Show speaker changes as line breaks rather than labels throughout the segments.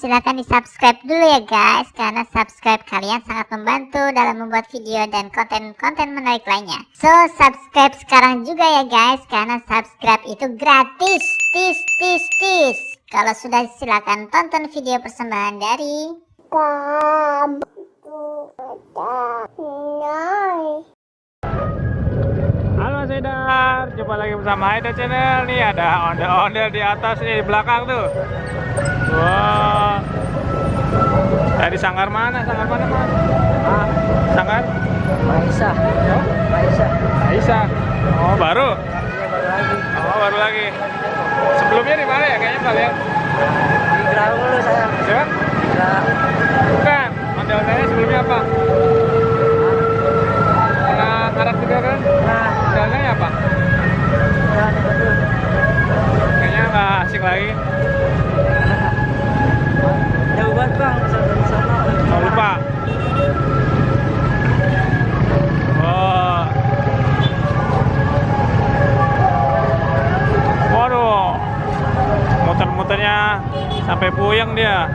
silahkan di subscribe dulu ya guys, karena subscribe kalian sangat membantu dalam membuat video dan konten-konten menarik lainnya. So subscribe sekarang juga ya guys, karena subscribe itu gratis. Tis. Kalau sudah silahkan tonton video persembahan dari
Halo Mas Haidar, jumpa lagi bersama Haidar Channel. Nih ada ondel-ondel di atas nih, di belakang tuh. Wah. Dari sanggar mana? Sanggar mana, Mas? Sanggar?
Maisa.
Oh? Maisa. Oh, baru?
Iya, baru lagi.
Oh, baru lagi. Sebelumnya di mana ya kayaknya kalian?
Di Gerahung dulu saya.
Ya?
Gerahung.
Bukan. Ondel-ondelnya sebelumnya apa? Pernah ngarat juga kan?
Nah,
Ondel-ondelnya apa?
jalan yang betul.
Kayaknya nggak asik lagi.
Jauh banget bang, dari sana.
Oh, lupa. Oh. Waduh. Muter-muternya sampai puyeng dia.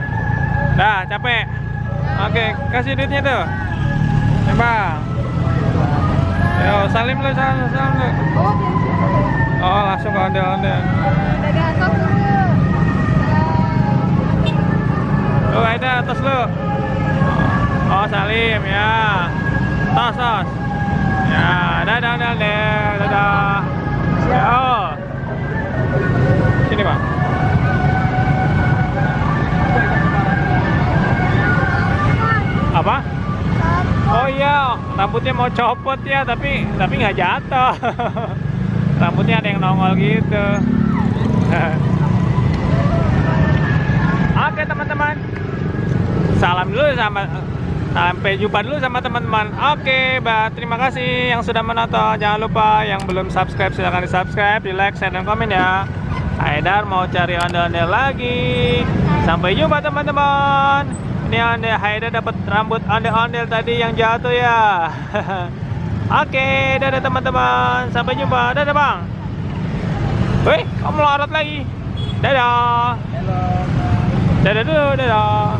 Dah, capek. Oke, kasih duitnya tuh. Ya, Bang. Yo, salim lu, salim lu. Oh, langsung ke ondel-ondel. Tuh, ada atas lu. Oh, salim ya. Tos. Ya, dadah. Dadah. Ya. Oh. Sini, Bang. Apa? Oh iya, rambutnya mau copot ya, tapi nggak jatuh. Rambutnya ada yang nongol gitu. Oke teman-teman, sampai jumpa dulu sama teman-teman. Oke, terima kasih yang sudah menonton. Jangan lupa yang belum subscribe silahkan di subscribe, di like, share, dan komen ya. Haidar mau cari ondel-ondel lagi. Sampai jumpa teman-teman. Ini Haidar dapat rambut ondel-ondel tadi yang jatuh ya. Oke, dadah teman-teman. Sampai jumpa. Dadah bang. Wih, kamu melorot lagi. Dadah.
Halo.
Dadah dulu, dadah.